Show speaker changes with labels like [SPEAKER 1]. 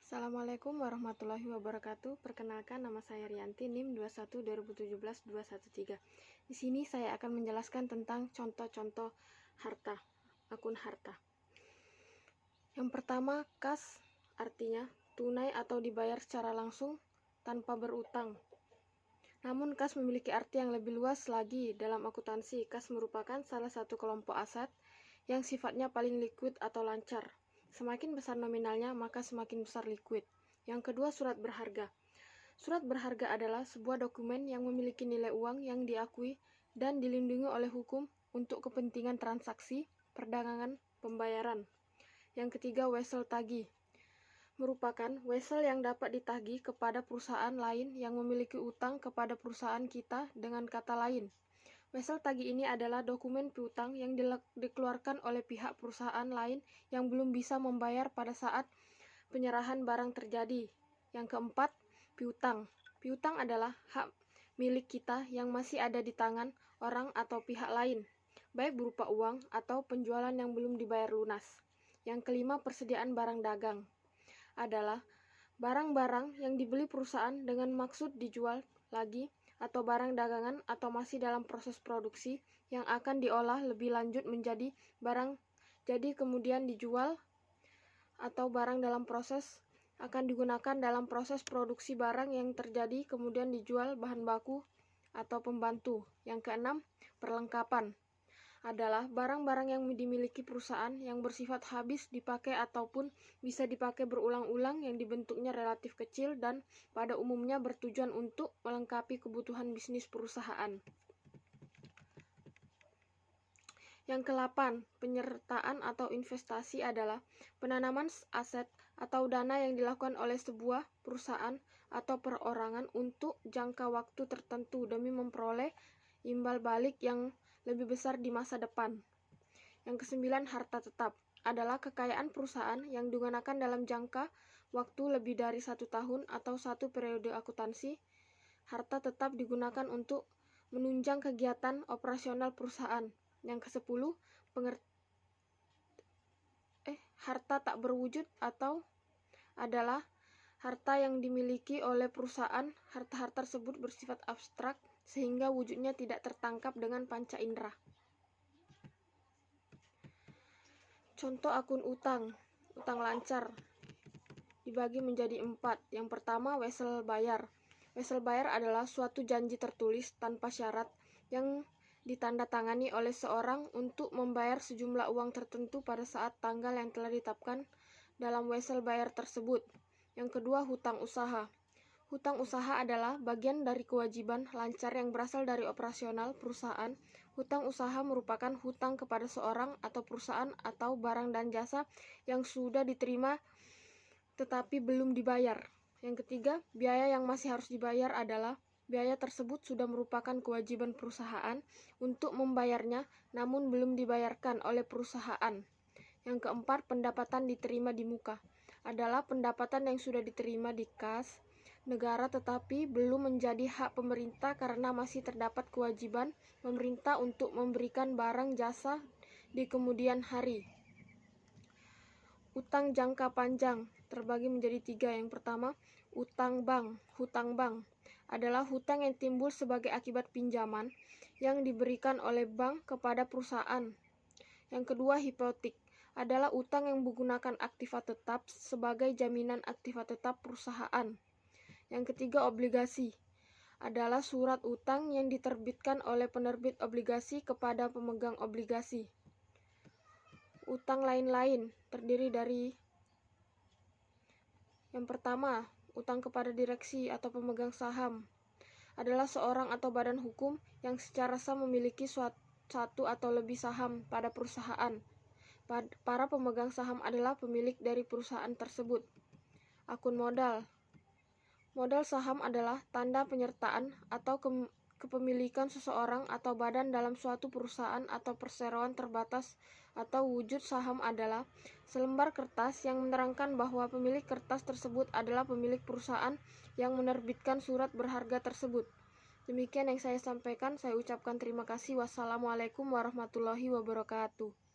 [SPEAKER 1] Assalamualaikum warahmatullahi wabarakatuh. Perkenalkan, nama saya Rianti, NIM 21 2017 213. Di sini saya akan menjelaskan tentang contoh-contoh harta, akun harta. Yang pertama, kas, artinya tunai atau dibayar secara langsung tanpa berutang. Namun kas memiliki arti yang lebih luas lagi dalam akuntansi. Kas merupakan salah satu kelompok aset yang sifatnya paling liquid atau lancar. Semakin besar nominalnya, maka semakin besar liquid. Yang kedua, surat berharga. Surat berharga adalah sebuah dokumen yang memiliki nilai uang yang diakui dan dilindungi oleh hukum untuk kepentingan transaksi, perdagangan, pembayaran. Yang ketiga, wesel tagih. Merupakan wesel yang dapat ditagih kepada perusahaan lain yang memiliki utang kepada perusahaan kita. Dengan kata lain, wesel tagih ini adalah dokumen piutang yang dikeluarkan oleh pihak perusahaan lain yang belum bisa membayar pada saat penyerahan barang terjadi. Yang keempat, piutang. Piutang adalah hak milik kita yang masih ada di tangan orang atau pihak lain, baik berupa uang atau penjualan yang belum dibayar lunas. Yang kelima, persediaan barang dagang. Adalah barang-barang yang dibeli perusahaan dengan maksud dijual lagi, atau barang dagangan atau masih dalam proses produksi yang akan diolah lebih lanjut menjadi barang jadi kemudian dijual, atau barang dalam proses akan digunakan dalam proses produksi barang yang terjadi kemudian dijual bahan baku atau pembantu. Yang keenam, perlengkapan. Adalah barang-barang yang dimiliki perusahaan yang bersifat habis dipakai ataupun bisa dipakai berulang-ulang yang dibentuknya relatif kecil dan pada umumnya bertujuan untuk melengkapi kebutuhan bisnis perusahaan. Yang ke-8, penyertaan atau investasi adalah penanaman aset atau dana yang dilakukan oleh sebuah perusahaan atau perorangan untuk jangka waktu tertentu demi memperoleh imbal balik yang lebih besar di masa depan. Yang ke-9, harta tetap. Adalah kekayaan perusahaan yang digunakan dalam jangka waktu lebih dari 1 tahun atau 1 periode akuntansi. Harta tetap digunakan untuk menunjang kegiatan operasional perusahaan. Yang ke-10, harta tak berwujud atau adalah harta yang dimiliki oleh perusahaan. Harta-harta tersebut bersifat abstrak sehingga wujudnya tidak tertangkap dengan panca indera. Contoh akun utang. Utang lancar dibagi menjadi 4. Yang pertama, wesel bayar. Wesel bayar adalah suatu janji tertulis tanpa syarat yang ditandatangani oleh seorang untuk membayar sejumlah uang tertentu pada saat tanggal yang telah ditetapkan dalam wesel bayar tersebut. Yang kedua, hutang usaha. Hutang usaha adalah bagian dari kewajiban lancar yang berasal dari operasional perusahaan. Hutang usaha merupakan hutang kepada seorang atau perusahaan atau barang dan jasa yang sudah diterima tetapi belum dibayar. Yang ketiga, biaya yang masih harus dibayar adalah biaya tersebut sudah merupakan kewajiban perusahaan untuk membayarnya namun belum dibayarkan oleh perusahaan. Yang keempat, pendapatan diterima di muka. Adalah pendapatan yang sudah diterima di kas negara tetapi belum menjadi hak pemerintah karena masih terdapat kewajiban pemerintah untuk memberikan barang jasa di kemudian hari. Utang jangka panjang terbagi menjadi 3. Yang pertama, utang bank. Hutang bank adalah hutang yang timbul sebagai akibat pinjaman yang diberikan oleh bank kepada perusahaan. Yang kedua, hipotek adalah utang yang menggunakan aktiva tetap sebagai jaminan aktiva tetap perusahaan. Yang ketiga, obligasi adalah surat utang yang diterbitkan oleh penerbit obligasi kepada pemegang obligasi. Utang lain-lain terdiri dari yang pertama, utang kepada direksi atau pemegang saham. Adalah seorang atau badan hukum yang secara sah memiliki satu atau lebih saham pada perusahaan. Para pemegang saham adalah pemilik dari perusahaan tersebut. Akun modal. Modal saham adalah tanda penyertaan atau kepemilikan seseorang atau badan dalam suatu perusahaan atau perseroan terbatas, atau wujud saham adalah selembar kertas yang menerangkan bahwa pemilik kertas tersebut adalah pemilik perusahaan yang menerbitkan surat berharga tersebut. Demikian yang saya sampaikan. Saya ucapkan terima kasih. Wassalamualaikum warahmatullahi wabarakatuh.